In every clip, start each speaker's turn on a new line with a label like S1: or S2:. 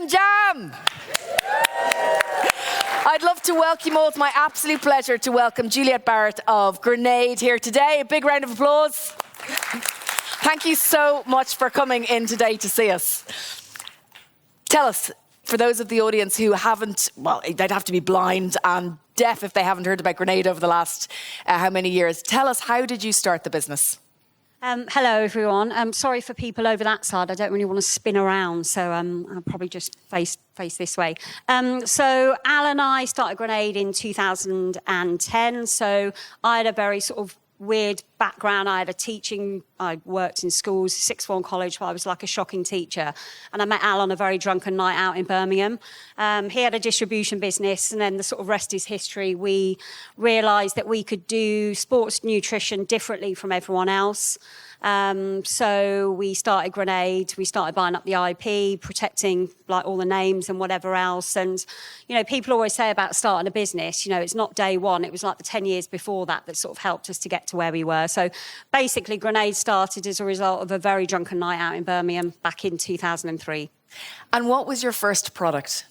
S1: and Jam. I'd love to welcome you all. It's my absolute pleasure to welcome Juliet Barratt of Grenade here today. A big round of applause. Thank you so much for coming in today to see us. Tell us, for those of the audience who haven't, well, they'd have to be blind and deaf if they haven't heard about Grenade over the last how many years. Tell us, how did you start the business?
S2: Hello, everyone. Sorry for people over that side. I don't really want to spin around, so I'll probably just face this way. So Al and I started Grenade in 2010. So I had a very sort of weird background. I worked in schools, sixth form college, where I was like a shocking teacher. And I met Al on a very drunken night out in Birmingham. He had a distribution business, and then the sort of rest is history. We realised that we could do sports nutrition differently from everyone else. So we started Grenade, we started buying up the IP, protecting like all the names and whatever else. And, you know, people always say about starting a business, you know, it's not day one. It was like the 10 years before that sort of helped us to get to where we were. So basically Grenade started as a result of a very drunken night out in Birmingham back in 2003.
S1: And what was your first product?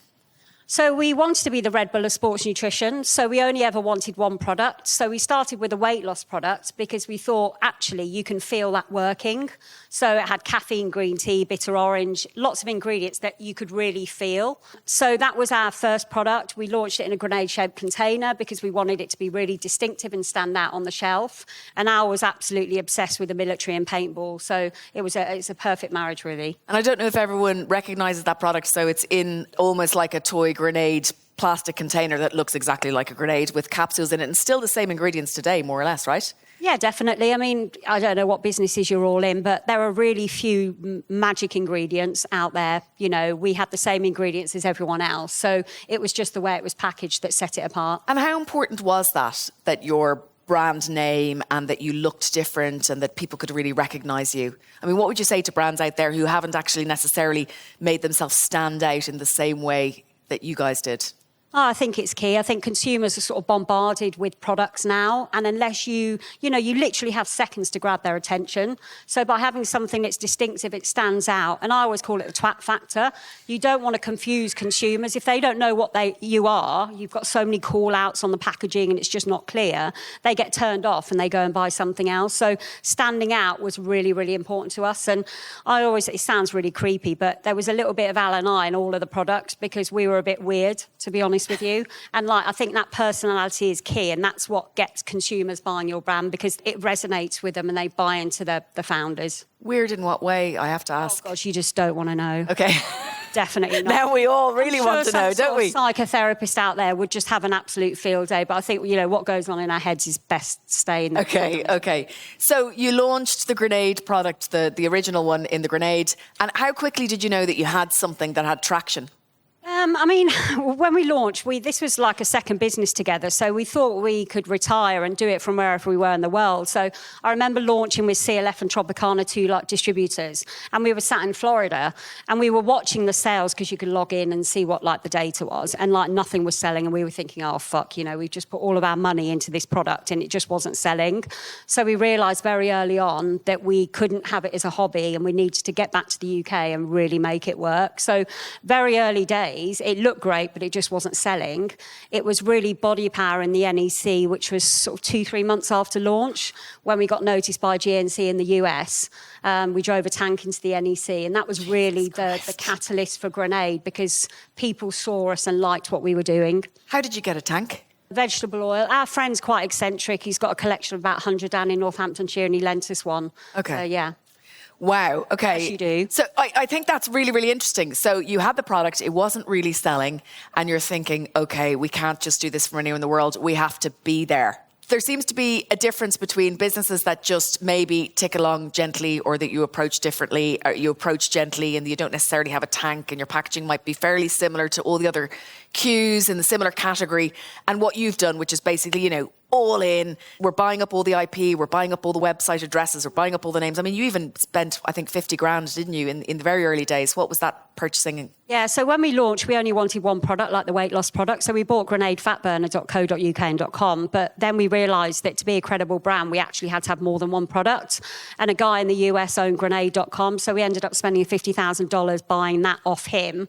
S2: So we wanted to be the Red Bull of sports nutrition. So we only ever wanted one product. So we started with a weight loss product because we thought, actually, you can feel that working. So it had caffeine, green tea, bitter orange, lots of ingredients that you could really feel. So that was our first product. We launched it in a grenade-shaped container because we wanted it to be really distinctive and stand out on the shelf. And Al was absolutely obsessed with the military and paintball. So it's a perfect marriage, really.
S1: And I don't know if everyone recognises that product. So it's in almost like a toy grenade plastic container that looks exactly like a grenade with capsules in it, and still the same ingredients today, more or less, right?
S2: Yeah, definitely. I mean, I don't know what businesses you're all in, but there are really few magic ingredients out there. You know, we had the same ingredients as everyone else. So it was just the way it was packaged that set it apart.
S1: And how important was that your brand name and that you looked different and that people could really recognise you? I mean, what would you say to brands out there who haven't actually necessarily made themselves stand out in the same way that you guys did?
S2: Oh, I think it's key. I think consumers are sort of bombarded with products now. And unless you literally have seconds to grab their attention. So by having something that's distinctive, it stands out. And I always call it the twat factor. You don't want to confuse consumers. If they don't know what you are, you've got so many call outs on the packaging and it's just not clear, they get turned off and they go and buy something else. So standing out was really, really important to us. And it sounds really creepy, but there was a little bit of Al and I in all of the products because we were a bit weird, to be honest with you. And I think that personality is key, and that's what gets consumers buying your brand because it resonates with them and they buy into the founders.
S1: Weird in what way, I have to ask?
S2: Oh gosh, you just don't want to know.
S1: Okay.
S2: Definitely not.
S1: Now we all really want to know, don't we?
S2: Psychotherapist out there would just have an absolute field day, but I think, you know, what goes on in our heads is best stay in the
S1: Okay. So you launched the Grenade product, the original one in the Grenade, and how quickly did you know that you had something that had traction?
S2: I mean, when we launched, this was like a second business together. So we thought we could retire and do it from wherever we were in the world. So I remember launching with CLF and Tropicana, two like distributors. And we were sat in Florida and we were watching the sales because you could log in and see what like the data was. And like nothing was selling. And we were thinking, oh, fuck, you know, we've just put all of our money into this product and it just wasn't selling. So we realised very early on that we couldn't have it as a hobby and we needed to get back to the UK and really make it work. So very early days, it looked great, but it just wasn't selling. It was really BodyPower in the NEC, which was sort of 2-3 months after launch, when we got noticed by GNC in the US. We drove a tank into the NEC, and that was really the catalyst for Grenade because people saw us and liked what we were doing.
S1: How did you get a tank?
S2: Vegetable oil. Our friend's quite eccentric. He's got a collection of about 100 down in Northamptonshire, and he lent us one.
S1: Okay.
S2: So, yeah.
S1: Wow, okay.
S2: Yes, you do.
S1: So I think that's really, really interesting. So you had the product, it wasn't really selling, and you're thinking, okay, we can't just do this for anyone in the world, we have to be there. There seems to be a difference between businesses that just maybe tick along gently or that you approach differently, or you approach gently and you don't necessarily have a tank and your packaging might be fairly similar to all the other queues in the similar category, and what you've done, which is basically, all in. We're buying up all the IP, we're buying up all the website addresses, we're buying up all the names. I mean, you even spent, I think, 50 grand, didn't you, in the very early days? What was that purchasing?
S2: Yeah, so when we launched, we only wanted one product, like the weight loss product. So we bought grenadefatburner.co.uk and .com. But then we realised that to be a credible brand, we actually had to have more than one product. And a guy in the US owned grenade.com. So we ended up spending $50,000 buying that off him.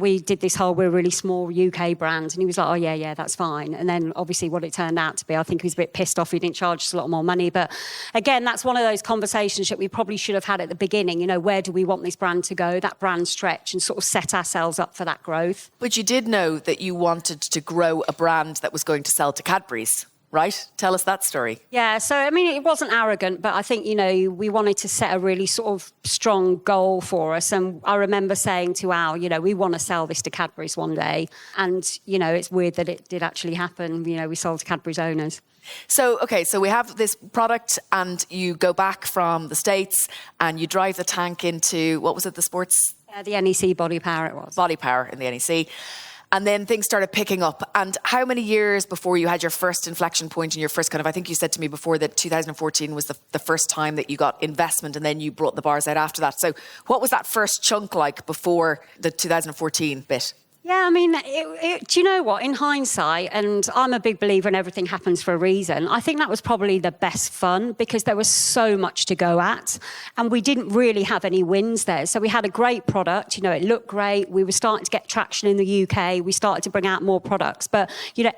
S2: We did this whole, we're a really small UK brand. And he was like, oh, yeah, that's fine. And then obviously what it turned out to be, I think he was a bit pissed off. He didn't charge us a lot more money. But again, that's one of those conversations that we probably should have had at the beginning. Where do we want this brand to go? That brand stretch, and sort of set ourselves up for that growth.
S1: But you did know that you wanted to grow a brand that was going to sell to Cadbury's, right? Tell us that story.
S2: Yeah, so I mean, it wasn't arrogant, but I think, we wanted to set a really sort of strong goal for us. And I remember saying to Al, we want to sell this to Cadbury's one day. And, it's weird that it did actually happen. We sold to Cadbury's owners.
S1: So we have this product, and you go back from the States and you drive the tank into, what was it, the sports?
S2: The NEC BodyPower it was.
S1: BodyPower in the NEC. And then things started picking up. And how many years before you had your first inflection point and your first I think you said to me before that 2014 was the first time that you got investment, and then you brought the bars out after that. So what was that first chunk like before the 2014 bit?
S2: Yeah, I mean, do you know what? In hindsight, and I'm a big believer in everything happens for a reason, I think that was probably the best fun because there was so much to go at and we didn't really have any wins there. So we had a great product, it looked great. We were starting to get traction in the UK. We started to bring out more products. But,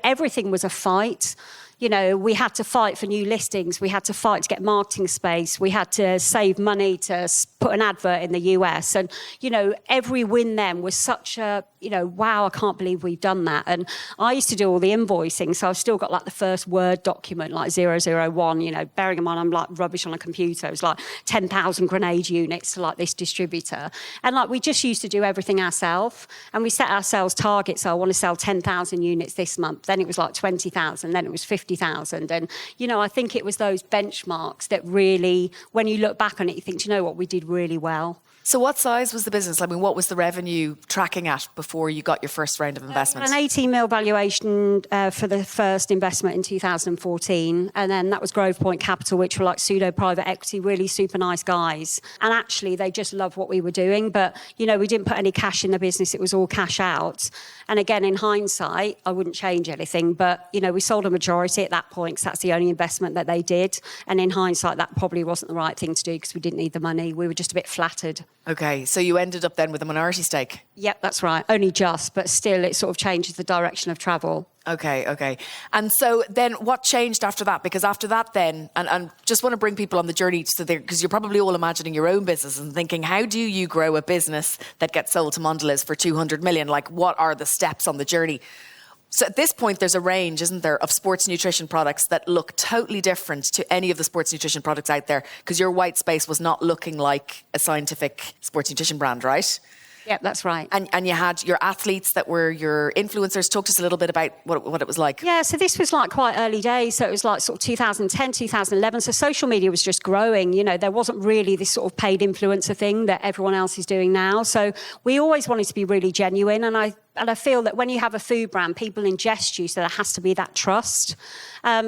S2: everything was a fight. We had to fight for new listings. We had to fight to get marketing space. We had to save money to put an advert in the US. And, every win then was such a, wow, I can't believe we've done that. And I used to do all the invoicing. So I've still got like the first Word document, like 001, bearing in mind I'm like rubbish on a computer. It was like 10,000 grenade units to like this distributor. And like we just used to do everything ourselves. And we set ourselves targets. So I want to sell 10,000 units this month. Then it was like 20,000. Then it was 50,000. And, I think it was those benchmarks that really, when you look back on it, you think, do you know what, we did really well.
S1: So what size was the business? I mean, what was the revenue tracking at before you got your first round of investment?
S2: An 18 mil valuation for the first investment in 2014. And then that was Grove Point Capital, which were like pseudo-private equity, really super nice guys. And actually, they just loved what we were doing. But, we didn't put any cash in the business. It was all cash out. And again, in hindsight, I wouldn't change anything. But, we sold a majority at that point because that's the only investment that they did. And in hindsight, that probably wasn't the right thing to do because we didn't need the money. We were just a bit flattered.
S1: Okay, so you ended up then with a minority stake?
S2: Yep, that's right. Only just, but still it sort of changes the direction of travel.
S1: Okay. And so then what changed after that? Because after that then, and just want to bring people on the journey so because you're probably all imagining your own business and thinking, how do you grow a business that gets sold to Mondelez for 200 million? Like, what are the steps on the journey? So at this point, there's a range, isn't there, of sports nutrition products that look totally different to any of the sports nutrition products out there, because your white space was not looking like a scientific sports nutrition brand, right?
S2: Yep, that's right.
S1: And you had your athletes that were your influencers. Talk to us a little bit about what it was like.
S2: Yeah, so this was like quite early days. So it was like sort of 2010, 2011. So social media was just growing. There wasn't really this sort of paid influencer thing that everyone else is doing now. So we always wanted to be really genuine. And I feel that when you have a food brand, people ingest you, so there has to be that trust.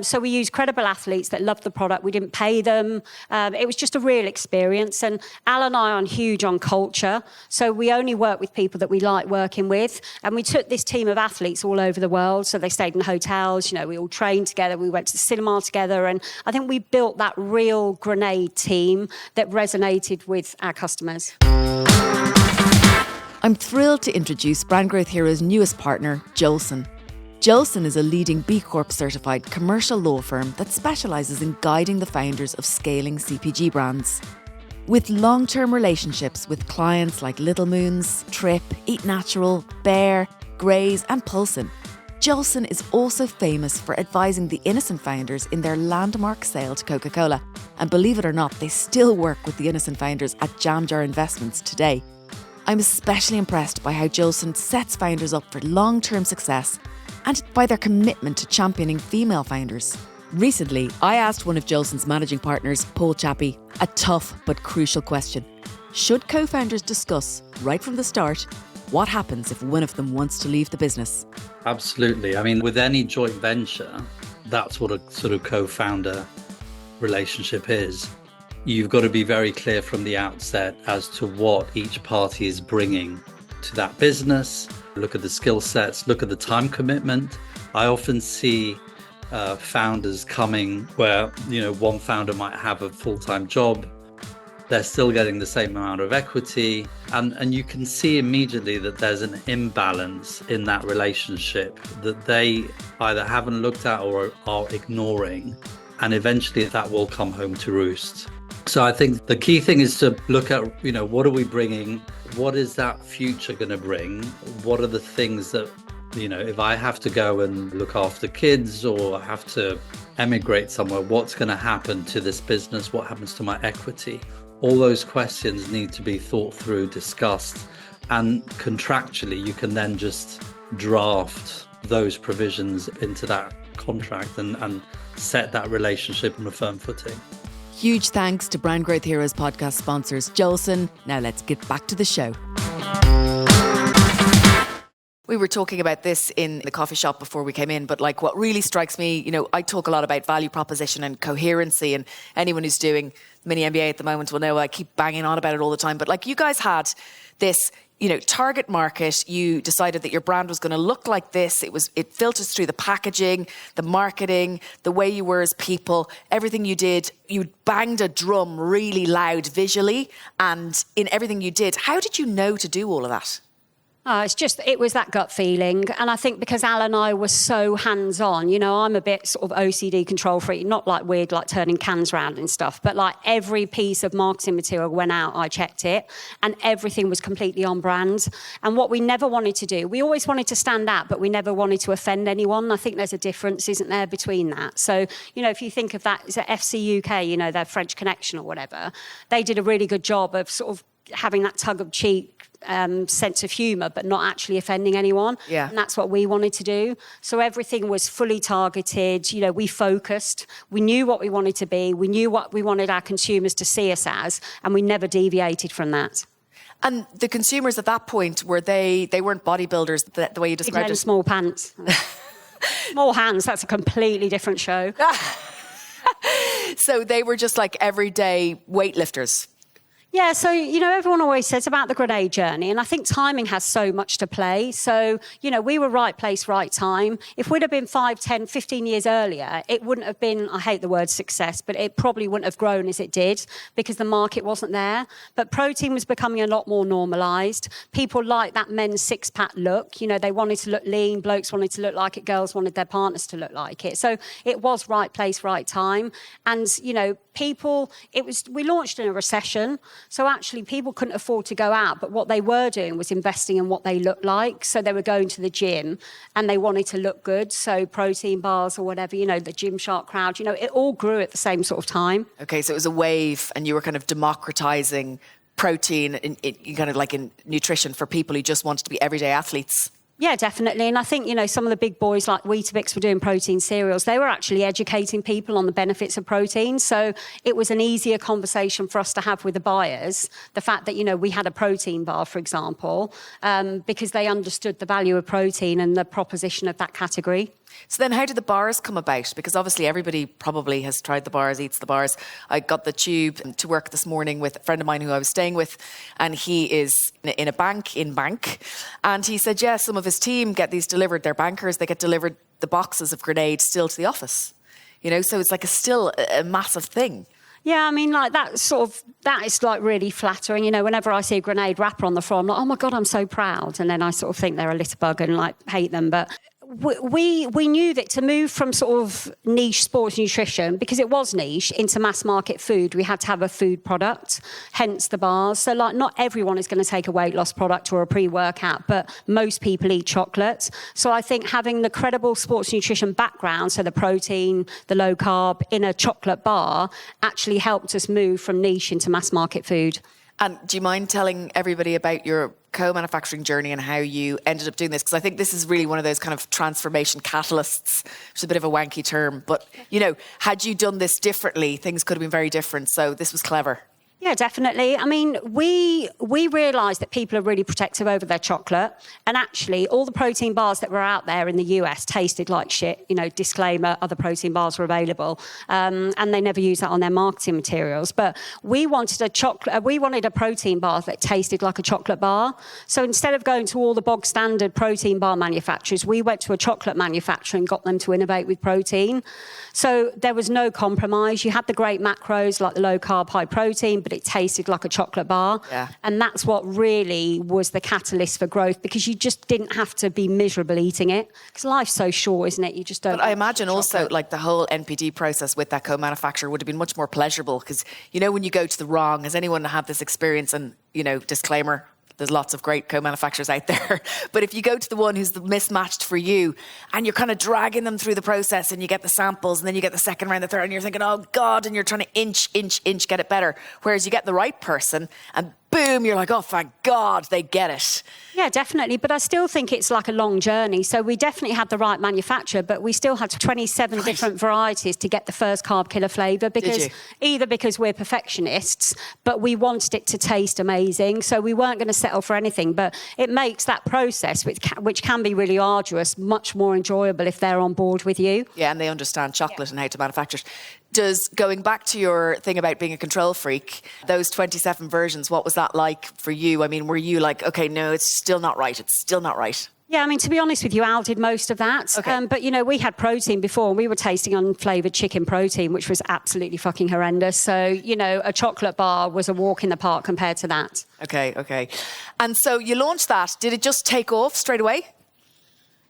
S2: So we used credible athletes that loved the product. We didn't pay them. It was just a real experience. And Al and I are huge on culture. So we only work with people that we like working with. And we took this team of athletes all over the world. So they stayed in hotels. We all trained together. We went to the cinema together. And I think we built that real grenade team that resonated with our customers.
S1: I'm thrilled to introduce Brand Growth Hero's newest partner, Jolson. Jolson is a leading B Corp certified commercial law firm that specialises in guiding the founders of scaling CPG brands. With long-term relationships with clients like Little Moons, Trip, Eat Natural, Bear, Graze and Pulson, Jolson is also famous for advising the Innocent founders in their landmark sale to Coca-Cola. And believe it or not, they still work with the Innocent founders at Jam Jar Investments today. I'm especially impressed by how Jolson sets founders up for long-term success and by their commitment to championing female founders. Recently, I asked one of Jolson's managing partners, Paul Chappie, a tough but crucial question. Should co-founders discuss, right from the start, What happens if one of them wants to leave the business?
S3: Absolutely. I mean, with any joint venture, that's what a sort of co-founder relationship is. You've got to be very clear from the outset as to what each party is bringing to that business. Look at the skill sets, look at the time commitment. I often see founders coming where, one founder might have a full-time job. They're still getting the same amount of equity. And you can see immediately that there's an imbalance in that relationship that they either haven't looked at or are ignoring. And eventually that will come home to roost. So I think the key thing is to look at, what are we bringing? What is that future going to bring? What are the things that, if I have to go and look after kids or have to emigrate somewhere, what's going to happen to this business? What happens to my equity? All those questions need to be thought through, discussed, and contractually you can then just draft those provisions into that contract and set that relationship on a firm footing.
S1: Huge thanks to Brand Growth Heroes podcast sponsors Jolson. Now let's get back to the show. We were talking about this in the coffee shop before we came in, but what really strikes me, I talk a lot about value proposition and coherency, and anyone who's doing mini MBA at the moment will know I keep banging on about it all the time. But you guys had this, target market. You decided that your brand was going to look like this. It filters through the packaging, the marketing, the way you were as people, everything you did. You banged a drum really loud visually, and in everything you did. How did you know to do all of that?
S2: It was that gut feeling. And I think because Al and I were so hands-on, I'm a bit sort of OCD control freak, not weird, turning cans around and stuff, but every piece of marketing material went out, I checked it, and everything was completely on brand. And what we never wanted to do, we always wanted to stand out, but we never wanted to offend anyone. I think there's a difference, isn't there, between that? So, if you think of that, is it FC UK, their French Connection or whatever, they did a really good job of sort of having that tug-of-cheek sense of humour, but not actually offending anyone.
S1: Yeah.
S2: And that's what we wanted to do. So everything was fully targeted. We focused. We knew what we wanted to be. We knew what we wanted our consumers to see us as, and we never deviated from that.
S1: And the consumers at that point, they weren't bodybuilders the way you described it?
S2: Small pants. Small hands, that's a completely different show.
S1: So they were just everyday weightlifters?
S2: Yeah, so, everyone always says about the grenade journey, and I think timing has so much to play. So, we were right place, right time. If we'd have been 5, 10, 15 years earlier, it wouldn't have been, I hate the word success, but it probably wouldn't have grown as it did because the market wasn't there. But protein was becoming a lot more normalised. People liked that men's six-pack look. They wanted to look lean, blokes wanted to look like it, girls wanted their partners to look like it. So it was right place, right time. And, we launched in a recession. So actually people couldn't afford to go out, but what they were doing was investing in what they looked like. So they were going to the gym and they wanted to look good. So protein bars or whatever, the Gymshark crowd, it all grew at the same sort of time. Okay, so it was a wave and you were kind of democratizing protein in nutrition for people who just wanted to be everyday athletes. Yeah, definitely. And I think, some of the big boys like Weetabix were doing protein cereals. They were actually educating people on the benefits of protein. So it was an easier conversation for us to have with the buyers. The fact that, we had a protein bar, for example, because they understood the value of protein and the proposition of that category. So then how did the bars come about? Because obviously everybody probably has tried the bars, eats the bars. I got the tube to work this morning with a friend of mine who I was staying with, and he is in a bank. And he said, some of his team get these delivered, they're bankers, they get delivered the boxes of grenades still to the office. So it's still a massive thing. Yeah, I mean, that is really flattering. Whenever I see a grenade wrapper on the floor, I'm like, oh my God, I'm so proud. And then I sort of think they're a litter bug and hate them. But we knew that to move from sort of niche sports nutrition, because it was niche, into mass market food, we had to have a food product, hence the bars. So not everyone is going to take a weight loss product or a pre-workout, but most people eat chocolate. So I think having the credible sports nutrition background, so the protein, the low carb in a chocolate bar, actually helped us move from niche into mass market food. And do you mind telling everybody about your co-manufacturing journey and how you ended up doing this? Because I think this is really one of those kind of transformation catalysts, which is a bit of a wanky term. But, had you done this differently, things could have been very different. So this was clever. Yeah, Yeah, definitely. I mean, we realised that people are really protective over their chocolate. And actually, all the protein bars that were out there in the US tasted like shit. You know, disclaimer, other protein bars were available. And they never used that on their marketing materials. But we wanted a protein bar that tasted like a chocolate bar. So instead of going to all the bog standard protein bar manufacturers, we went to a chocolate manufacturer and got them to innovate with protein. So there was no compromise. You had the great macros like the low carb, high protein, but it tasted like a chocolate bar.
S1: Yeah.
S2: And that's what really was the catalyst for growth, because you just didn't have to be miserable eating it. Because life's so short, isn't it? You just don't.
S1: But I imagine also like the whole NPD process with that co-manufacturer would have been much more pleasurable, because, you know, when you go to the wrong, has anyone had this experience? And, you know, disclaimer, there's lots of great co-manufacturers out there. But if you go to the one who's mismatched for you and you're kind of dragging them through the process and you get the samples and then you get the second round, the third, and you're thinking, oh God, and you're trying to inch, get it better. Whereas you get the right person and boom, you're like, oh, thank God, they get it.
S2: Yeah, definitely. But I still think it's like a long journey. So we definitely had the right manufacturer, but we still had 27 different varieties to get the first carb killer flavour, because either because we're perfectionists, but we wanted it to taste amazing. So we weren't going to settle for anything. But it makes that process, which can be really arduous, much more enjoyable if they're on board with you.
S1: Yeah, and they understand chocolate and how to manufacture it. Does, going back to your thing about being a control freak, those 27 versions, what was that like for you? I mean, were you like, okay, no, it's still not right. It's still not right.
S2: Yeah, I mean, to be honest with you, Al did most of that.
S1: Okay.
S2: But, you know, we had protein before and we were tasting unflavoured chicken protein, which was absolutely fucking horrendous. So, you know, a chocolate bar was a walk in the park compared to that.
S1: Okay. And so you launched that. Did it just take off straight away?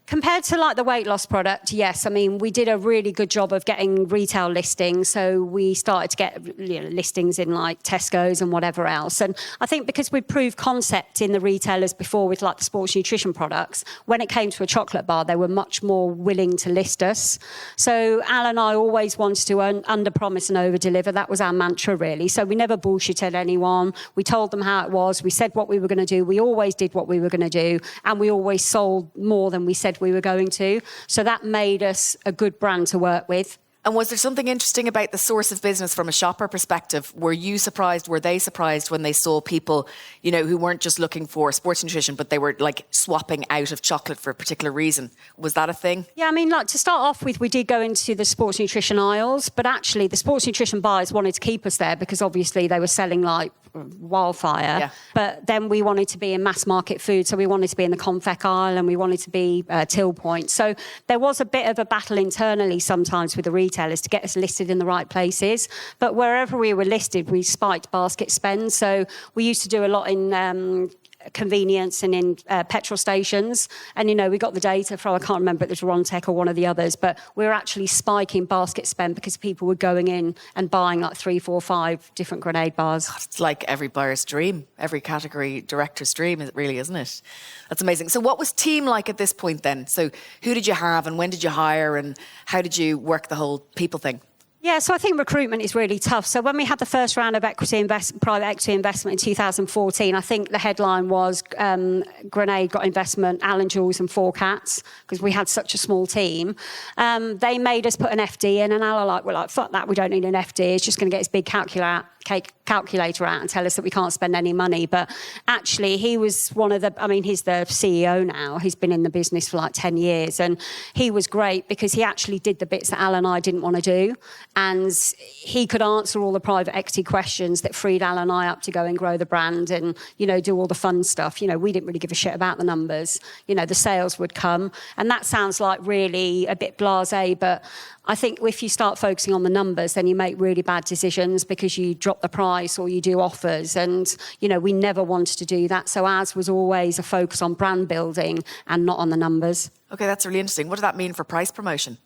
S2: Compared to like the weight loss product, yes. I mean, we did a really good job of getting retail listings. So we started to get listings in like Tesco's and whatever else. And I think because we proved concept in the retailers before with like the sports nutrition products, when it came to a chocolate bar, they were much more willing to list us. So Al and I always wanted to under-promise and over-deliver. That was our mantra, really. So we never bullshitted anyone. We told them how it was. We said what we were going to do. We always did what we were going to do. And we always sold more than we said we were going to. So that made us a good brand to work with.
S1: And was there something interesting about the source of business from a shopper perspective? Were you surprised? Were they surprised when they saw people, you know, who weren't just looking for sports nutrition, but they were like swapping out of chocolate for a particular reason? Was that a thing?
S2: Yeah, I mean, like to start off with, we did go into the sports nutrition aisles, but actually the sports nutrition buyers wanted to keep us there because obviously they were selling like wildfire.
S1: Yeah.
S2: But then we wanted to be in mass market food, so we wanted to be in the confec aisle and we wanted to be till point. So there was a bit of a battle internally sometimes with the retailers to get us listed in the right places. But wherever we were listed, we spiked basket spend. So we used to do a lot in convenience and in petrol stations. And, you know, we got the data from, I can't remember if it was Rontech or one of the others, but we were actually spiking basket spend because people were going in and buying like 3, 4, 5 different grenade bars.
S1: God, it's like every buyer's dream, every category director's dream, really, isn't it? That's amazing. So what was team like at this point then? So who did you have and when did you hire and how did you work the whole people thing?
S2: Yeah, so I think recruitment is really tough. So when we had the first round of private equity investment in 2014, I think the headline was Grenade got investment, Alan Jules and 4 cats, because we had such a small team. They made us put an FD in, and Alan we're like, fuck that, we don't need an FD. It's just going to get his big calculator out and tell us that we can't spend any money. But actually, he was one of he's the CEO now. He's been in the business for like 10 years. And he was great because he actually did the bits that Al and I didn't want to do. And he could answer all the private equity questions that freed Al and I up to go and grow the brand and, you know, do all the fun stuff. You know, we didn't really give a shit about the numbers. You know, the sales would come. And that sounds like really a bit blasé, but I think if you start focusing on the numbers, then you make really bad decisions because you drop the price or you do offers. And, you know, we never wanted to do that. So ours was always a focus on brand building and not on the numbers.
S1: Okay, that's really interesting. What does that mean for price promotion?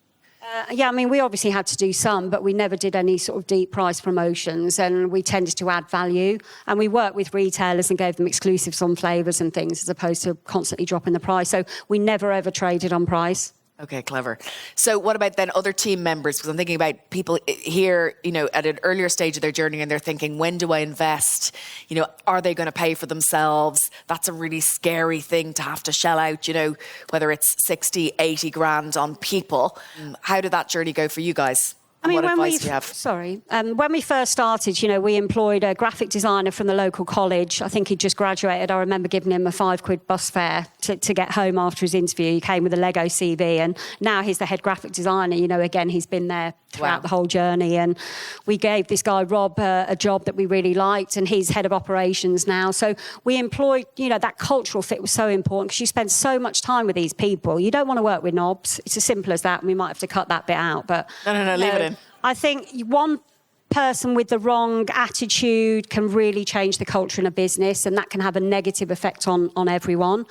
S2: Yeah, I mean, we obviously had to do some, but we never did any sort of deep price promotions, and we tended to add value. And we worked with retailers and gave them exclusives on flavours and things as opposed to constantly dropping the price. So we never ever traded on price.
S1: Okay, clever. So what about then other team members? Because I'm thinking about people here, you know, at an earlier stage of their journey and they're thinking, when do I invest? You know, are they going to pay for themselves? That's a really scary thing to have to shell out, you know, whether it's 60, 80 grand on people. How did that journey go for you guys? And what advice do you have?
S2: When we first started, we employed a graphic designer from the local college. I think he'd just graduated. I remember giving him a £5 bus fare to get home after his interview. He came with a Lego CV, and now he's the head graphic designer. Again, he's been there throughout the whole journey. And we gave this guy, Rob, a job that we really liked, and he's head of operations now. So we employed, that cultural fit was so important because you spend so much time with these people. You don't want to work with knobs. It's as simple as that. We might have to cut that bit out. But
S1: No, leave it in.
S2: I think one person with the wrong attitude can really change the culture in a business, and that can have a negative effect on everyone.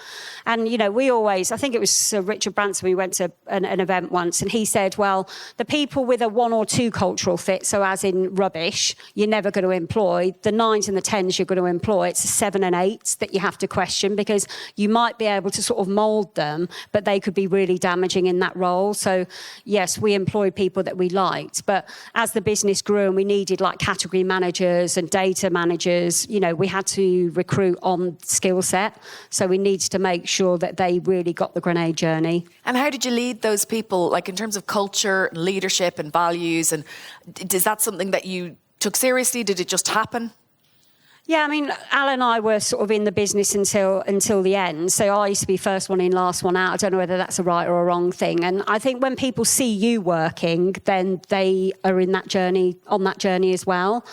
S2: And, we always, I think it was Sir Richard Branson, we went to an event once, and he said, well, the people with a 1 or 2 cultural fit, so as in rubbish, you're never going to employ. The 9s and the 10s you're going to employ. It's the 7 and 8s that you have to question, because you might be able to sort of mould them, but they could be really damaging in that role. So, yes, we employed people that we liked, but as the business grew and we needed like category managers and data managers, we had to recruit on skill set. So we needed to make sure that they really got the Grenade journey.
S1: And how did you lead those people, like in terms of culture, and leadership and values? And is that something that you took seriously? Did it just happen?
S2: Yeah, I mean, Al and I were sort of in the business until the end. So I used to be first one in, last one out. I don't know whether that's a right or a wrong thing. And I think when people see you working, then they are on that journey as well.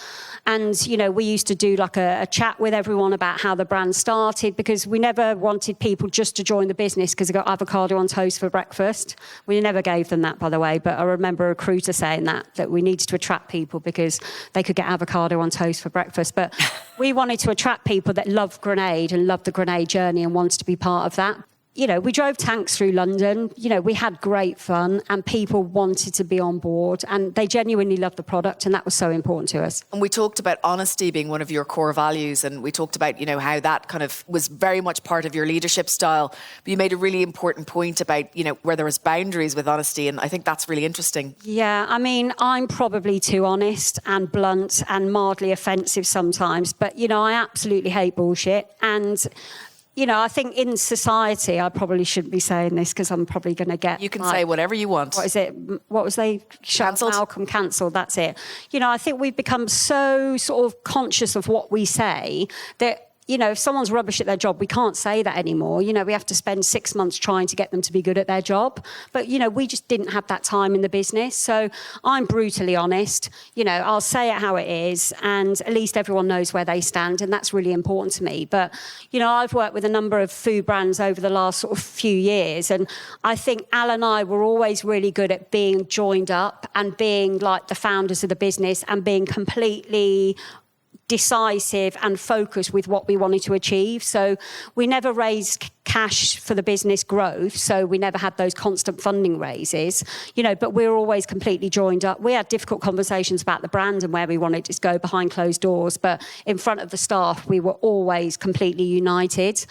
S2: And, we used to do like a chat with everyone about how the brand started, because we never wanted people just to join the business because they got avocado on toast for breakfast. We never gave them that, by the way. But I remember a recruiter saying that we needed to attract people because they could get avocado on toast for breakfast. But we wanted to attract people that love Grenade and love the Grenade journey and wanted to be part of that. We drove tanks through London. We had great fun, and people wanted to be on board, and they genuinely loved the product, and that was so important to us.
S1: And we talked about honesty being one of your core values, and we talked about, how that kind of was very much part of your leadership style. But you made a really important point about, where there was boundaries with honesty, and I think that's really interesting.
S2: Yeah, I mean, I'm probably too honest and blunt and mildly offensive sometimes, but, I absolutely hate bullshit. And I think in society, I probably shouldn't be saying this because I'm probably going to get...
S1: You can say whatever you want.
S2: What is it? What was they...
S1: Cancelled?
S2: Malcolm cancelled, that's it. I think we've become so sort of conscious of what we say that... if someone's rubbish at their job, we can't say that anymore. We have to spend 6 months trying to get them to be good at their job. But, we just didn't have that time in the business. So I'm brutally honest. I'll say it how it is, and at least everyone knows where they stand, and that's really important to me. But, I've worked with a number of food brands over the last sort of few years, and I think Al and I were always really good at being joined up and being like the founders of the business and being completely decisive and focused with what we wanted to achieve. So we never raised cash for the business growth, so we never had those constant funding raises, but we were always completely joined up. We had difficult conversations about the brand and where we wanted to go behind closed doors, but in front of the staff, we were always completely united.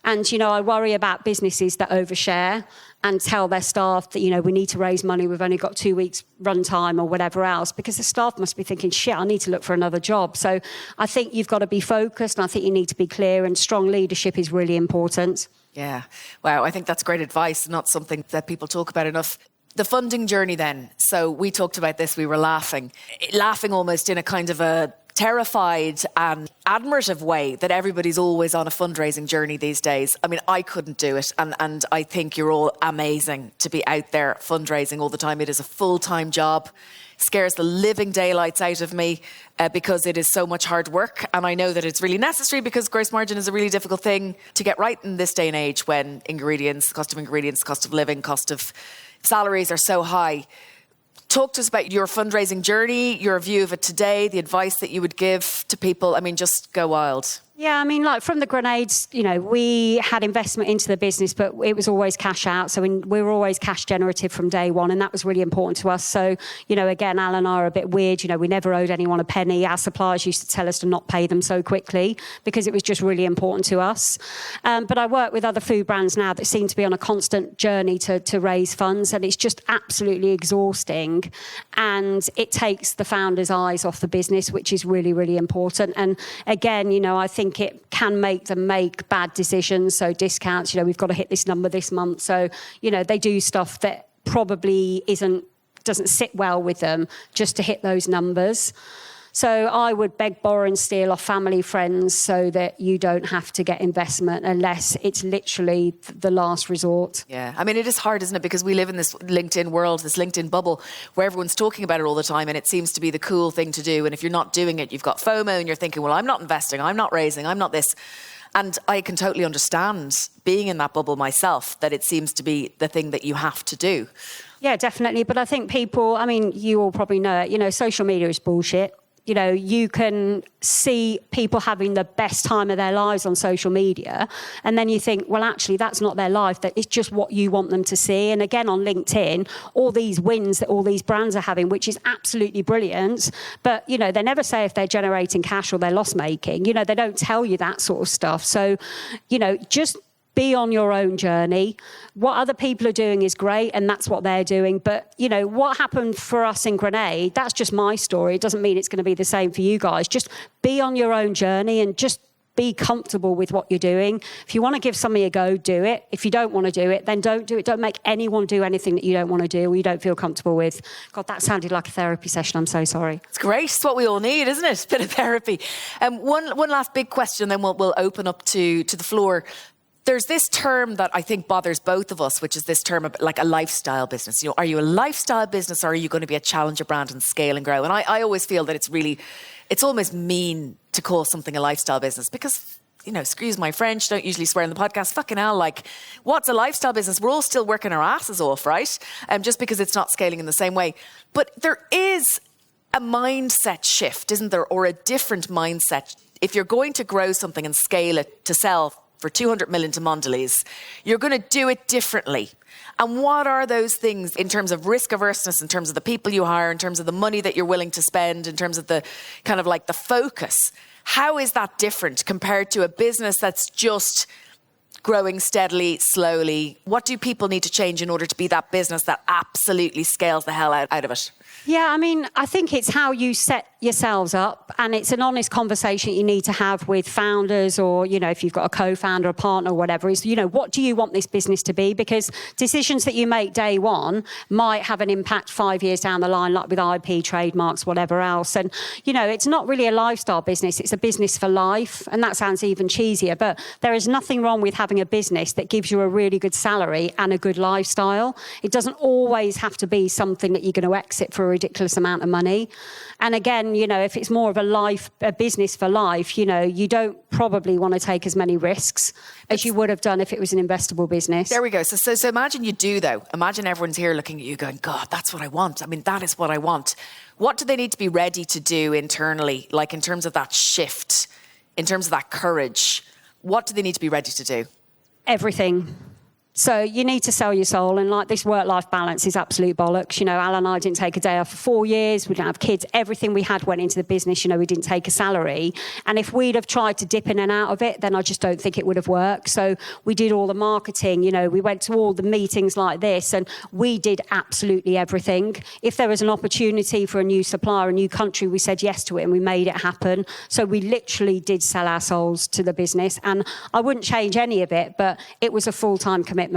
S2: And, I worry about businesses that overshare and tell their staff that, we need to raise money, we've only got 2 weeks run time or whatever else, because the staff must be thinking, shit, I need to look for another job. So I think you've got to be focused, and I think you need to be clear, and strong leadership is really important.
S1: Yeah. Wow, I think that's great advice, not something that people talk about enough. The funding journey then. So we talked about this, we were laughing almost in a kind of a terrified and admirative way that everybody's always on a fundraising journey these days. I mean, I couldn't do it. And I think you're all amazing to be out there fundraising all the time. It is a full-time job. Scares the living daylights out of me because it is so much hard work. And I know that it's really necessary because gross margin is a really difficult thing to get right in this day and age when cost of living, cost of salaries are so high. Talk to us about your fundraising journey, your view of it today, the advice that you would give to people. I mean, just go wild.
S2: Yeah, I mean, like from the Grenades, we had investment into the business, but it was always cash out. So we were always cash generative from day one, and that was really important to us. So, again, Al and I are a bit weird. We never owed anyone a penny. Our suppliers used to tell us to not pay them so quickly because it was just really important to us. But I work with other food brands now that seem to be on a constant journey to raise funds, and it's just absolutely exhausting. And it takes the founder's eyes off the business, which is really, really important. And again, I think it can make them make bad decisions. So discounts, we've got to hit this number this month. So, they do stuff that probably doesn't sit well with them just to hit those numbers. So I would beg, borrow and steal off family, friends so that you don't have to get investment unless it's literally the last resort.
S1: Yeah, I mean, it is hard, isn't it? Because we live in this LinkedIn world, this LinkedIn bubble where everyone's talking about it all the time and it seems to be the cool thing to do. And if you're not doing it, you've got FOMO and you're thinking, well, I'm not investing, I'm not raising, I'm not this. And I can totally understand being in that bubble myself, that it seems to be the thing that you have to do.
S2: Yeah, definitely. But I think people, I mean, you all probably know it, social media is bullshit. You can see people having the best time of their lives on social media. And then you think, well, actually, that's not their life. That it's just what you want them to see. And again, on LinkedIn, all these wins that all these brands are having, which is absolutely brilliant. But, they never say if they're generating cash or they're loss making. They don't tell you that sort of stuff. So, just be on your own journey. What other people are doing is great, and that's what they're doing. But, what happened for us in Grenade, that's just my story. It doesn't mean it's going to be the same for you guys. Just be on your own journey and just be comfortable with what you're doing. If you want to give something a go, do it. If you don't want to do it, then don't do it. Don't make anyone do anything that you don't want to do or you don't feel comfortable with. God, that sounded like a therapy session. I'm so sorry.
S1: It's great. It's what we all need, isn't it? A bit of therapy. One last big question, then we'll open up to the floor. There's this term that I think bothers both of us, which is this term of like a lifestyle business. Are you a lifestyle business or are you going to be a challenger brand and scale and grow? And I always feel that it's almost mean to call something a lifestyle business because, excuse my French, don't usually swear in the podcast. Fucking hell, what's a lifestyle business? We're all still working our asses off, right? Just because it's not scaling in the same way. But there is a mindset shift, isn't there? Or a different mindset. If you're going to grow something and scale it to sell for 200 million to Mondelez, you're going to do it differently. And what are those things in terms of risk averseness, in terms of the people you hire, in terms of the money that you're willing to spend, in terms of the kind of like the focus? How is that different compared to a business that's just growing steadily, slowly? What do people need to change in order to be that business that absolutely scales the hell out of it?
S2: Yeah, I think it's how you set yourselves up, and it's an honest conversation you need to have with founders or, if you've got a co-founder, a partner or whatever, is, what do you want this business to be? Because decisions that you make day one might have an impact 5 years down the line, like with IP, trademarks, whatever else. And, it's not really a lifestyle business, it's a business for life. And that sounds even cheesier, but there is nothing wrong with having a business that gives you a really good salary and a good lifestyle. It doesn't always have to be something that you're going to exit for a ridiculous amount of money. And again, if it's more of a business for life, you don't probably want to take as many risks as you would have done if it was an investable business.
S1: There we go. So imagine you do, though. Imagine everyone's here looking at you going, God, that's what I want. I mean, that is what I want. What do they need to be ready to do internally, like in terms of that shift, in terms of that courage? What do they need to be ready to do?
S2: Everything. So you need to sell your soul, and this work-life balance is absolute bollocks. Al and I didn't take a day off for 4 years. We didn't have kids. Everything we had went into the business. We didn't take a salary. And if we'd have tried to dip in and out of it, then I just don't think it would have worked. So we did all the marketing. We went to all the meetings like this, and we did absolutely everything. If there was an opportunity for a new supplier, a new country, we said yes to it, and we made it happen. So we literally did sell our souls to the business, and I wouldn't change any of it, but it was a full-time commitment.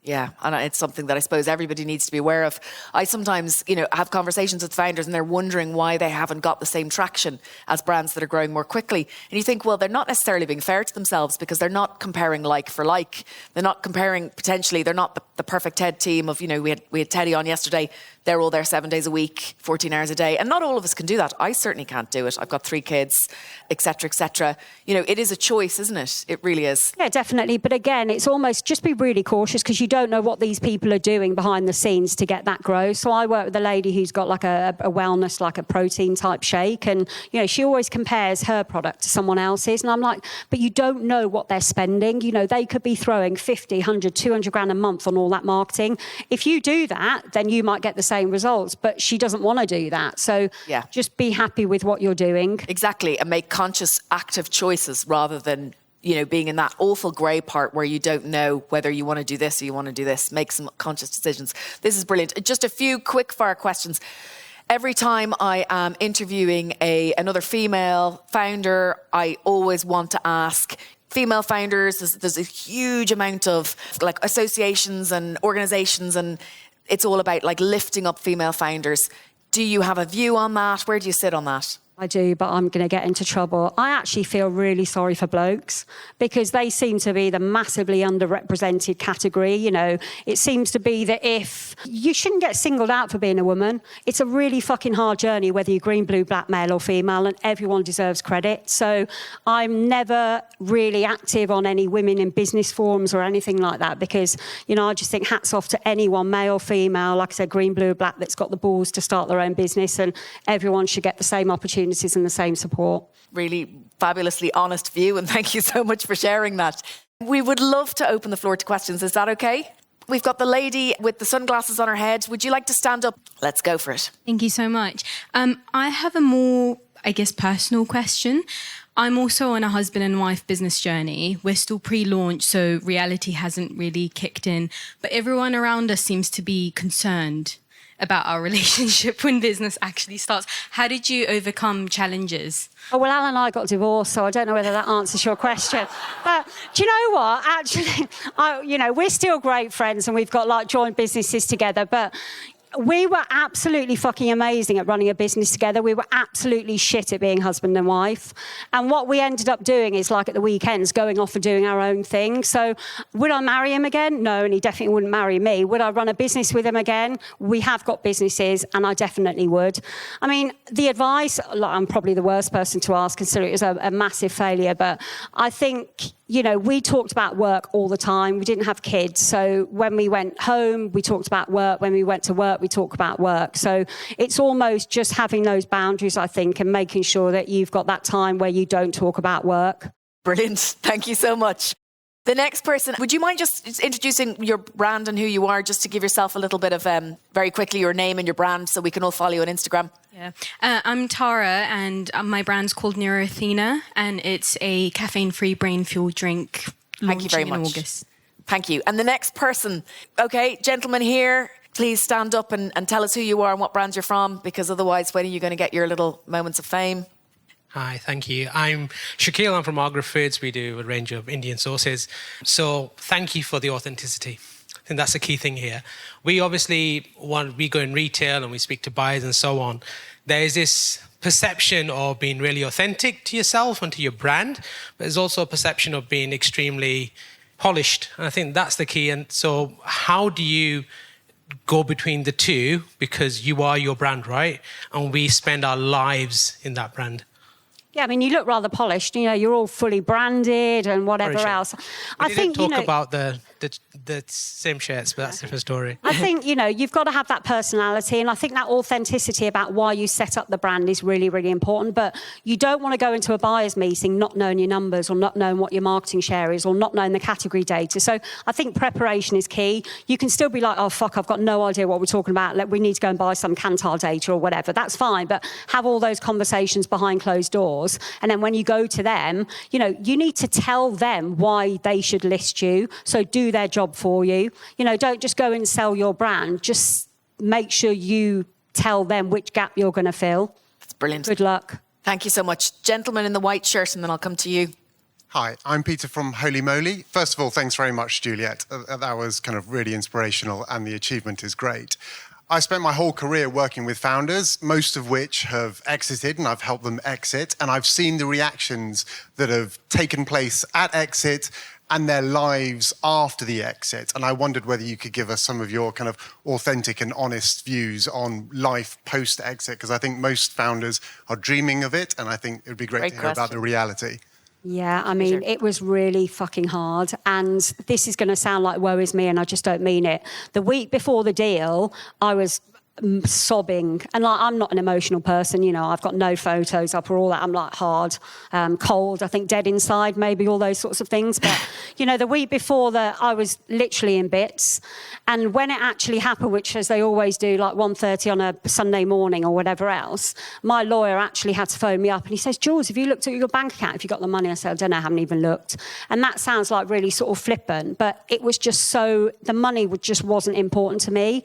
S1: Yeah, and it's something that I suppose everybody needs to be aware of. I sometimes, have conversations with founders and they're wondering why they haven't got the same traction as brands that are growing more quickly. And you think, well, they're not necessarily being fair to themselves because they're not comparing like for like. They're not comparing, potentially, they're not the perfect TED team of, we had Teddy on yesterday. They're all there 7 days a week, 14 hours a day. And not all of us can do that. I certainly can't do it. I've got 3 kids, et cetera, et cetera. It is a choice, isn't it? It really is.
S2: Yeah, definitely. But again, it's almost just be really cautious because you don't know what these people are doing behind the scenes to get that growth. So I work with a lady who's got like a wellness, like a protein type shake. And, she always compares her product to someone else's. And I'm like, but you don't know what they're spending. They could be throwing 50, 100, 200 grand a month on all that marketing. If you do that, then you might get the same results, but she doesn't want to do that. So just be happy with what you're doing.
S1: Exactly. And make conscious, active choices rather than, being in that awful grey part where you don't know whether you want to do this or you want to do this. Make some conscious decisions. This is brilliant. Just a few quick fire questions. Every time I am interviewing another female founder, I always want to ask female founders, there's a huge amount of associations and organizations and it's all about like lifting up female founders. Do you have a view on that? Where do you sit on that?
S2: I do, but I'm going to get into trouble. I actually feel really sorry for blokes because they seem to be the massively underrepresented category. You know, it seems to be that if you shouldn't get singled out for being a woman, it's a really fucking hard journey, whether you're green, blue, black, male or female, and everyone deserves credit. So I'm never really active on any women in business forums or anything like that because, you know, I just think hats off to anyone, male, female, like I said, green, blue, black, that's got the balls to start their own business, and everyone should get the same opportunities and the same support.
S1: Really fabulously honest view, and thank you so much for sharing that. We would love to open the floor to questions. Is that okay? We've got the lady with the sunglasses on her head. Would you like to stand up? Let's go for it.
S4: Thank you so much. I have a more, I guess, personal question. I'm also on a husband and wife business journey. We're still pre-launch, so reality hasn't really kicked in. But everyone around us seems to be concerned about our relationship when business actually starts. How did you overcome challenges?
S2: Oh, well, Alan and I got divorced, so I don't know whether that answers your question. But do you know what? Actually, we're still great friends and we've got like joint businesses together, but we were absolutely fucking amazing at running a business together. We were absolutely shit at being husband and wife. And what we ended up doing is, like at the weekends, going off and doing our own thing. So would I marry him again? No, and he definitely wouldn't marry me. Would I run a business with him again? We have got businesses, and I definitely would. I mean, the advice, I'm probably the worst person to ask, considering it was a massive failure, but I think, you know, we talked about work all the time. We didn't have kids. So when we went home, we talked about work. When we went to work, we talked about work. So it's almost just having those boundaries, I think, and making sure that you've got that time where you don't talk about work.
S1: Brilliant. Thank you so much. The next person, would you mind just introducing your brand and who you are, just to give yourself a little bit of, very quickly, your name and your brand so we can all follow you on Instagram?
S4: Yeah, I'm Tara, and my brand's called Neuroathena, and it's a caffeine-free brain-fueled drink.
S1: Thank you very much.
S4: In August.
S1: Thank you. And the next person, okay, gentlemen here, please stand up and tell us who you are and what brand you're from, because otherwise, when are you going to get your little moments of fame?
S5: Hi, thank you. I'm Shakil. I'm from Agra Foods. We do a range of Indian sauces. So thank you for the authenticity. I think that's the key thing here. We obviously, we go in retail and we speak to buyers and so on. There is this perception of being really authentic to yourself and to your brand, but there's also a perception of being extremely polished. And I think that's the key. And so how do you go between the two? Because you are your brand, right? And we spend our lives in that brand.
S2: Yeah, I mean, you look rather polished. You know, you're all fully branded and whatever else.
S5: We didn't talk about the same shirts, but that's a different story.
S2: I think, you know, you've got to have that personality, and I think that authenticity about why you set up the brand is really, really important. But you don't want to go into a buyer's meeting not knowing your numbers or not knowing what your marketing share is or not knowing the category data. So I think preparation is key. You can still be like, oh, fuck, I've got no idea what we're talking about. We need to go and buy some Kantar data or whatever. That's fine, but have all those conversations behind closed doors. And then when you go to them, you know, you need to tell them why they should list you. So do their job for you. You know, don't just go and sell your brand. Just make sure you tell them which gap you're going to fill.
S1: That's brilliant.
S2: Good luck.
S1: Thank you so much. Gentleman in the white shirt, and then I'll come to you.
S6: Hi, I'm Peter from Holy Moly. First of all, thanks very much, Juliet. That was kind of really inspirational, and the achievement is great. I spent my whole career working with founders, most of which have exited, and I've helped them exit. And I've seen the reactions that have taken place at exit and their lives after the exit. And I wondered whether you could give us some of your kind of authentic and honest views on life post-exit, because I think most founders are dreaming of it, and I think it would be great to hear about the reality.
S2: Yeah, I mean, it was really fucking hard. And this is going to sound like woe is me, and I just don't mean it. The week before the deal, I was sobbing. And like, I'm not an emotional person, you know, I've got no photos up or all that. I'm like hard, cold, I think dead inside, maybe all those sorts of things. But, you know, the week before that, I was literally in bits. And when it actually happened, which as they always do, like 1:30 on a Sunday morning or whatever else, my lawyer actually had to phone me up and he says, Jules, have you looked at your bank account? Have you got the money? I said, I don't know, I haven't even looked. And that sounds like really sort of flippant, but it was just so, the money just wasn't important to me.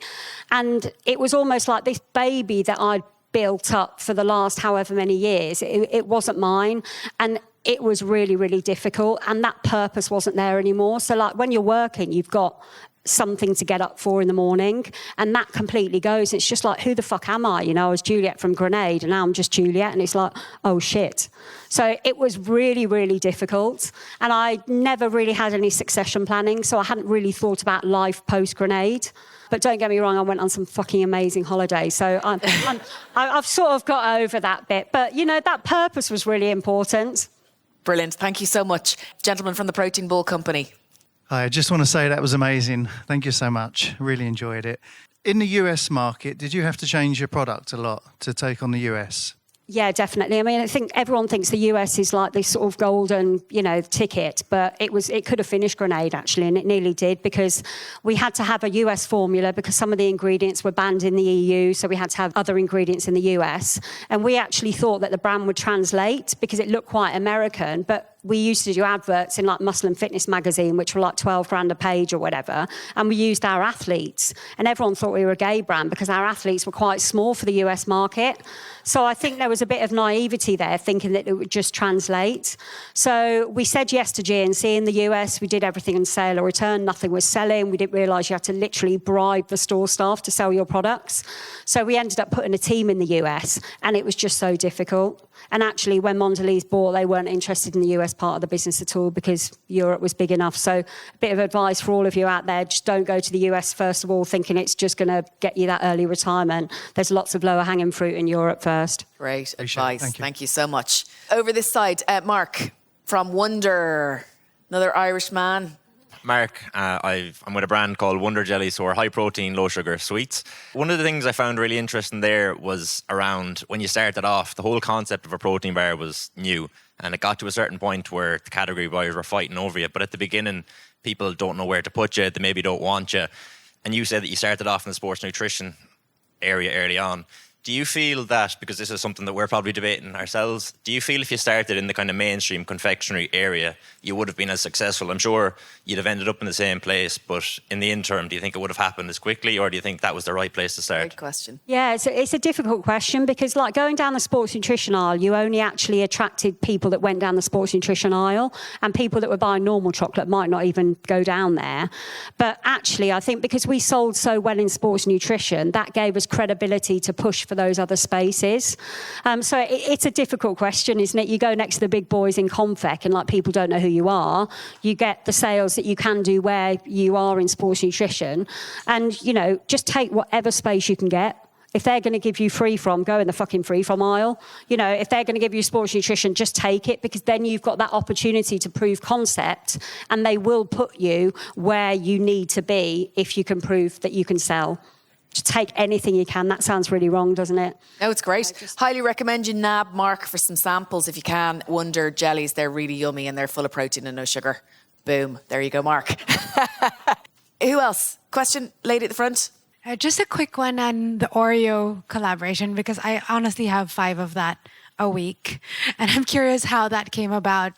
S2: And it was almost like this baby that I'd built up for the last however many years. It wasn't mine. And it was really, really difficult. And that purpose wasn't there anymore. So like when you're working, you've got something to get up for in the morning, and that completely goes. It's just like, who the fuck am I? I was Juliet from Grenade, and now I'm just Juliet, and it's like, oh shit. So it was really, really difficult, and I never really had any succession planning, so I hadn't really thought about life post-Grenade. But don't get me wrong, I went on some fucking amazing holidays, so I've sort of got over that bit. But, that purpose was really important.
S1: Brilliant. Thank you so much. Gentleman from the Protein Ball Company.
S7: I just want to say that was amazing. Thank you so much. Really enjoyed it. In the US market, did you have to change your product a lot to take on the US?
S2: Yeah, definitely. I mean, I think everyone thinks the US is like this sort of golden, ticket, but it could have finished Grenade, actually, and it nearly did, because we had to have a US formula because some of the ingredients were banned in the EU, so we had to have other ingredients in the US. And we actually thought that the brand would translate because it looked quite American, but we used to do adverts in like Muscle and Fitness magazine, which were like 12 grand a page or whatever. And we used our athletes, and everyone thought we were a gay brand because our athletes were quite small for the US market. So I think there was a bit of naivety there, thinking that it would just translate. So we said yes to GNC in the US. We did everything in sale or return. Nothing was selling. We didn't realise you had to literally bribe the store staff to sell your products. So we ended up putting a team in the US, and it was just so difficult. And actually, when Mondelez bought, they weren't interested in the US part of the business at all because Europe was big enough. So a bit of advice for all of you out there, just don't go to the US first of all thinking it's just going to get you that early retirement. There's lots of lower hanging fruit in Europe first.
S1: Great advice. Thank you so much. Over this side, Mark from Wonder, another Irish man.
S8: Mark, I'm with a brand called Wonder Jelly, so we're high protein, low sugar sweets. One of the things I found really interesting there was around when you started off, the whole concept of a protein bar was new, and it got to a certain point where the category buyers were fighting over you. But at the beginning, people don't know where to put you, they maybe don't want you. And you said that you started off in the sports nutrition area early on. Do you feel that, because this is something that we're probably debating ourselves, do you feel if you started in the kind of mainstream confectionery area, you would have been as successful? I'm sure you'd have ended up in the same place, but in the interim, do you think it would have happened as quickly, or do you think that was the right place to start?
S1: Great question.
S2: Yeah, it's a difficult question because, like, going down the sports nutrition aisle, you only actually attracted people that went down the sports nutrition aisle, and people that were buying normal chocolate might not even go down there. But actually, I think because we sold so well in sports nutrition, that gave us credibility to push for those other spaces. So it's a difficult question, isn't it? You go next to the big boys in confec and like people don't know who you are. You get the sales that you can do where you are in sports nutrition, and just take whatever space you can get. If they're going to give you free from, go in the fucking free from aisle. If they're going to give you sports nutrition, just take it, because then you've got that opportunity to prove concept, and they will put you where you need to be if you can prove that you can sell. Just take anything you can. That sounds really wrong, doesn't it?
S1: No, it's great. Highly recommend you nab Mark for some samples if you can. Wonder jellies, they're really yummy and they're full of protein and no sugar. Boom. There you go, Mark. Who else? Question, lady at the front.
S9: Just a quick one on the Oreo collaboration, because I honestly have 5 of that a week. And I'm curious how that came about,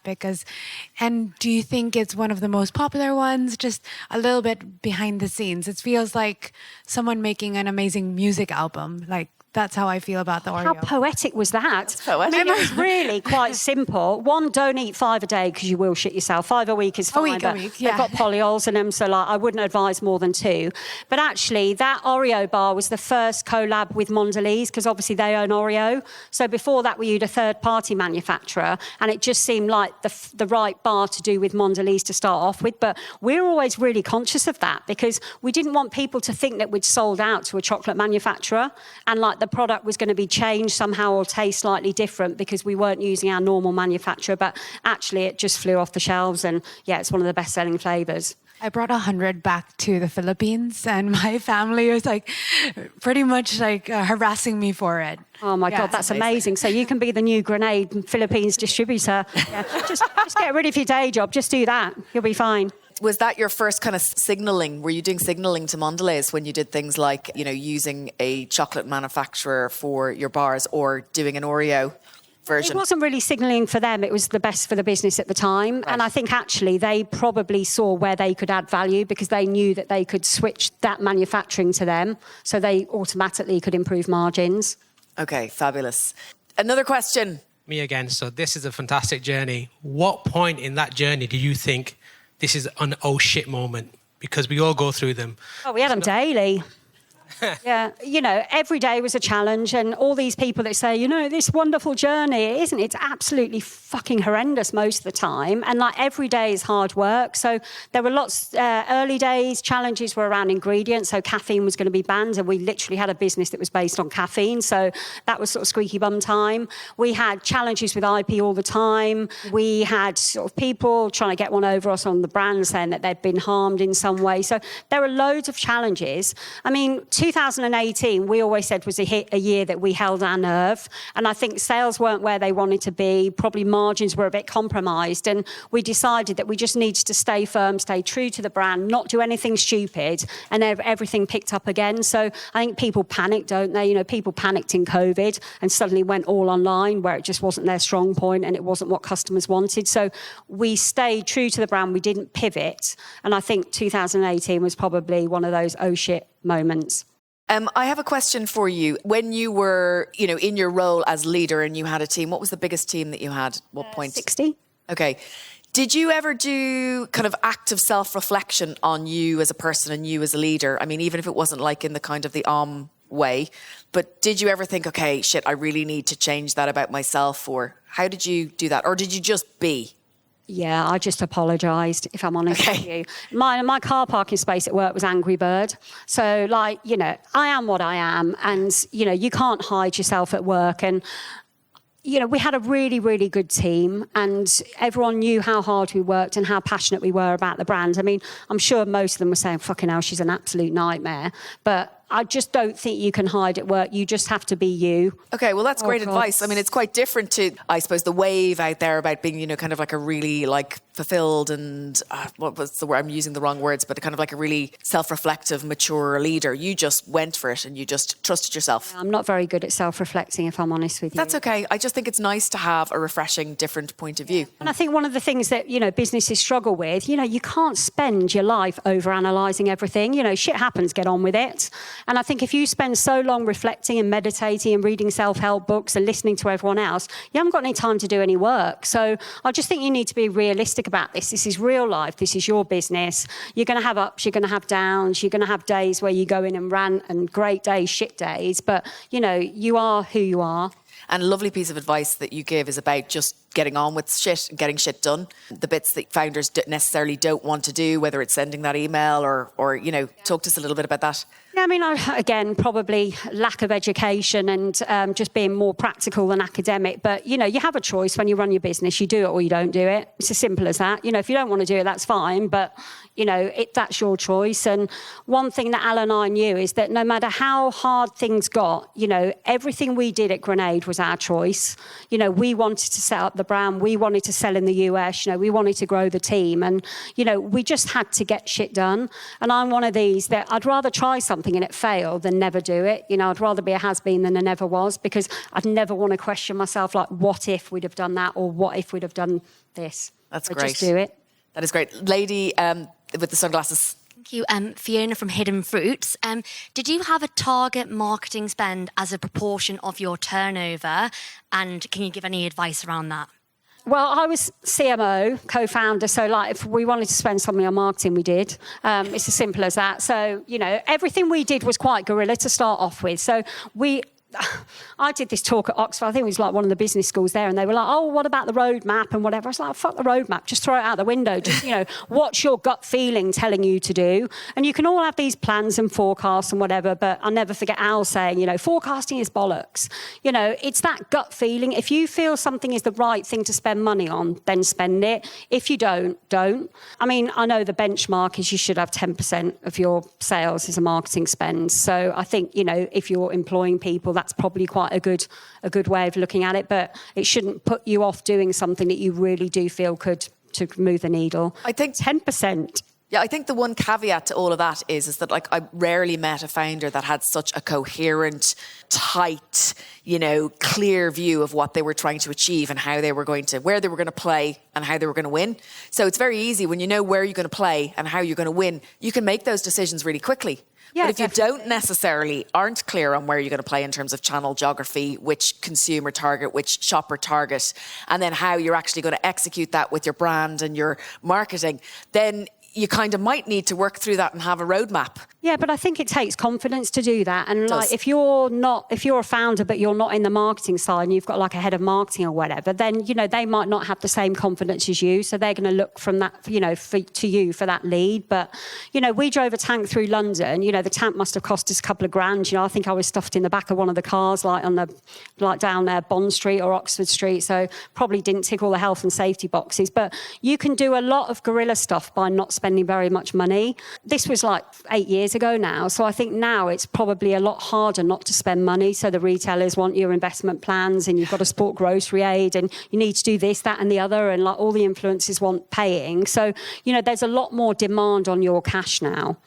S9: and do you think it's one of the most popular ones? Just a little bit behind the scenes. It feels like someone making an amazing music album. Like, that's how I feel about the Oreo.
S2: How poetic was that?
S1: That's poetic.
S2: I mean, it was really quite simple. One, don't eat 5 a day because you will shit yourself. 5 a week is fine.
S9: A week, yeah.
S2: They've got polyols in them, so I wouldn't advise more than 2. But actually, that Oreo bar was the first collab with Mondelez, because obviously they own Oreo. So before that, we used a third-party manufacturer, and it just seemed like the right bar to do with Mondelez to start off with. But we're always really conscious of that, because we didn't want people to think that we'd sold out to a chocolate manufacturer, and the product was going to be changed somehow or taste slightly different because we weren't using our normal manufacturer. But actually, it just flew off the shelves, and yeah, it's one of the best-selling flavours.
S9: I brought 100 back to the Philippines, and my family was pretty much harassing me for it.
S2: Oh my God, that's amazing. So you can be the new Grenade Philippines distributor. Yeah. Just get rid of your day job. Just do that. You'll be fine.
S1: Was that your first kind of signalling? Were you doing signalling to Mondelez when you did things like, using a chocolate manufacturer for your bars or doing an Oreo version?
S2: It wasn't really signalling for them. It was the best for the business at the time. Right. And I think actually they probably saw where they could add value, because they knew that they could switch that manufacturing to them. So they automatically could improve margins.
S1: Okay, fabulous. Another question.
S5: Me again. So this is a fantastic journey. What point in that journey do you think this is an oh shit moment? because we all go through them.
S2: Oh, we had them daily. Yeah, every day was a challenge, and all these people that say, this wonderful journey, it isn't. It's absolutely fucking horrendous most of the time, and like every day is hard work. So there were lots, early days, challenges were around ingredients, so caffeine was going to be banned, and we literally had a business that was based on caffeine, so that was sort of squeaky bum time. We had challenges with IP all the time. We had sort of people trying to get one over us on the brand, saying that they'd been harmed in some way. So there are loads of challenges. I mean, 2018, we always said was a year that we held our nerve. And I think sales weren't where they wanted to be. Probably margins were a bit compromised. And we decided that we just needed to stay firm, stay true to the brand, not do anything stupid. And everything picked up again. So I think people panic, don't they? People panicked in COVID and suddenly went all online where it just wasn't their strong point and it wasn't what customers wanted. So we stayed true to the brand. We didn't pivot. And I think 2018 was probably one of those oh shit moments.
S1: I have a question for you. When you were, in your role as leader and you had a team, what was the biggest team that you had? What point?
S2: 60.
S1: Okay. Did you ever do kind of active self-reflection on you as a person and you as a leader? I mean, even if it wasn't like in the kind of the way, but did you ever think, okay, shit, I really need to change that about myself? Or how did you do that? Or did you just be?
S2: Yeah, I just apologised, if I'm honest with you. My car parking space at work was Angry Bird. So, I am what I am. And, you can't hide yourself at work. And, we had a really, really good team. And everyone knew how hard we worked and how passionate we were about the brand. I mean, I'm sure most of them were saying, fucking hell, she's an absolute nightmare. But I just don't think you can hide at work. You just have to be you.
S1: Okay, well, that's great advice. I mean, it's quite different to, I suppose, the wave out there about being, kind of like a really fulfilled and, what was the word? I'm using the wrong words, but kind of like a really self-reflective, mature leader. You just went for it and you just trusted yourself.
S2: I'm not very good at self-reflecting, if I'm honest with you.
S1: That's okay. I just think it's nice to have a refreshing, different point of view.
S2: And I think one of the things that, businesses struggle with, you can't spend your life over-analysing everything. Shit happens, get on with it. And I think if you spend so long reflecting and meditating and reading self-help books and listening to everyone else, you haven't got any time to do any work. So I just think you need to be realistic about this. This is real life. This is your business. You're going to have ups. You're going to have downs. You're going to have days where you go in and rant and great days, shit days. But, you are who you are.
S1: And a lovely piece of advice that you give is about just getting on with shit and getting shit done. The bits that founders necessarily don't want to do, whether it's sending that email or talk to us a little bit about that.
S2: Yeah, I mean, again, probably lack of education and just being more practical than academic. But, you have a choice when you run your business. You do it or you don't do it. It's as simple as that. If you don't want to do it, that's fine. But, that's your choice. And one thing that Al and I knew is that no matter how hard things got, everything we did at Grenade was our choice. We wanted to set up the brand. We wanted to sell in the US. We wanted to grow the team. And, we just had to get shit done. And I'm one of these that I'd rather try something and it failed than never do it. I'd rather be a has-been than a never was, because I'd never want to question myself, like, what if we'd have done that, or what if we'd have done this?
S1: That's
S2: I'd
S1: great.
S2: Just do it.
S1: That is great. Lady with the sunglasses.
S10: Thank you. Fiona from Hidden Fruits. Did you have a target marketing spend as a proportion of your turnover? And can you give any advice around that?
S2: Well, I was CMO, co-founder, so if we wanted to spend something on marketing, we did. It's as simple as that. So, everything we did was quite guerrilla to start off with. So I did this talk at Oxford. I think it was one of the business schools there, and they were like, "Oh, what about the roadmap and whatever?" I was like, "Fuck the roadmap! Just throw it out the window. Just what's your gut feeling telling you to do?" And you can all have these plans and forecasts and whatever, but I'll never forget Al saying, "Forecasting is bollocks." It's that gut feeling. If you feel something is the right thing to spend money on, then spend it. If you don't. I mean, I know the benchmark is you should have 10% of your sales as a marketing spend. So I think if you're employing people, that's probably quite a good way of looking at it, but it shouldn't put you off doing something that you really do feel could to move the needle.
S1: I think
S2: 10%.
S1: Yeah, I think the one caveat to all of that is that I rarely met a founder that had such a coherent, tight, clear view of what they were trying to achieve and how they were where they were going to play and how they were going to win. So it's very easy when you know where you're going to play and how you're going to win, you can make those decisions really quickly.
S2: Yeah,
S1: but if you don't necessarily aren't clear on where you're going to play in terms of channel geography, which consumer target, which shopper target, and then how you're actually going to execute that with your brand and your marketing, then you kind of might need to work through that and have a roadmap.
S2: Yeah, but I think it takes confidence to do that. And like, if you're a founder, but you're not in the marketing side and you've got like a head of marketing or whatever, then, you know, they might not have the same confidence as you. So they're going to look from that, you know, to you for that lead. But, you know, we drove a tank through London. You know, the tank must have cost us a couple of grand. You know, I think I was stuffed in the back of one of the cars, like down there, Bond Street or Oxford Street. So probably didn't tick all the health and safety boxes. But you can do a lot of guerrilla stuff by not spending very much money. This was like 8 years ago now. So I think now it's probably a lot harder not to spend money. So the retailers want your investment plans and you've got to support grocery aid and you need to do this, that and the other. And like all the influencers want paying. So, you know, there's a lot more demand on your cash now.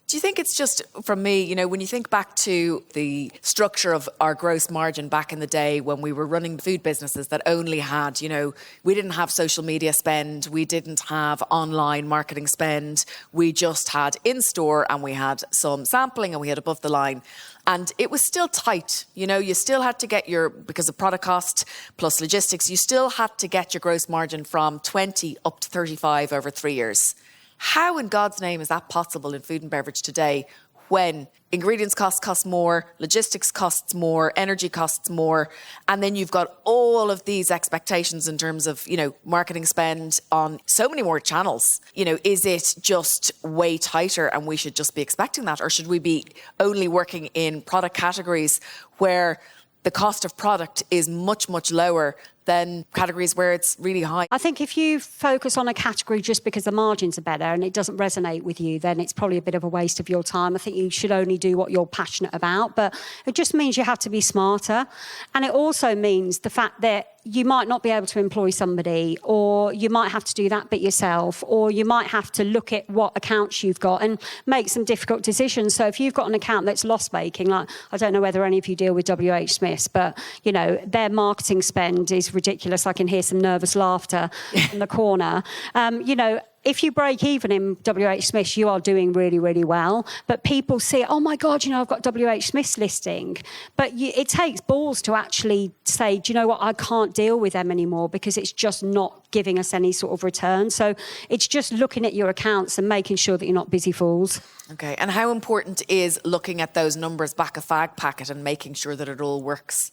S1: Do you think it's just, from me, you know, when you think back to the structure of our gross margin back in the day when we were running food businesses that only had, you know, we didn't have social media spend, we didn't have online marketing spend, we just had in-store and we had some sampling and we had above the line. And it was still tight, you know, you still had to get because of product cost plus logistics, you still had to get your gross margin from 20 up to 35 over 3 years. How in God's name is that possible in food and beverage today when ingredients cost more, logistics costs more, energy costs more, and then you've got all of these expectations in terms of, you know, marketing spend on so many more channels? You know, is it just way tighter and we should just be expecting that? Or should we be only working in product categories where the cost of product is much, much lower than categories where it's really high?
S2: I think if you focus on a category just because the margins are better and it doesn't resonate with you, then it's probably a bit of a waste of your time. I think you should only do what you're passionate about, but it just means you have to be smarter. And it also means the fact that you might not be able to employ somebody, or you might have to do that bit yourself, or you might have to look at what accounts you've got and make some difficult decisions. So if you've got an account that's loss-making, like, I don't know whether any of you deal with WHSmith, but, you know, their marketing spend is ridiculous. I can hear some nervous laughter in the corner. You know, if you break even in WHSmith, you are doing really, really well. But people see, oh my God, you know, I've got WHSmith's listing. But it takes balls to actually say, do you know what, I can't deal with them anymore because it's just not giving us any sort of return. So it's just looking at your accounts and making sure that you're not busy fools.
S1: Okay, and how important is looking at those numbers back a fag packet and making sure that it all works?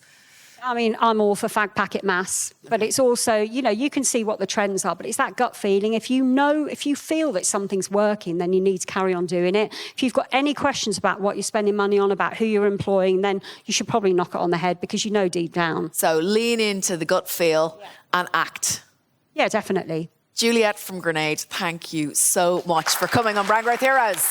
S2: I mean, I'm all for fag packet mass, but it's also, you know, you can see what the trends are, but it's that gut feeling. If you feel that something's working, then you need to carry on doing it. If you've got any questions about what you're spending money on, about who you're employing, then you should probably knock it on the head because you know deep down.
S1: So lean into the gut feel and act.
S2: Yeah, definitely.
S1: Juliet from Grenade, thank you so much for coming on Brand Growth Heroes.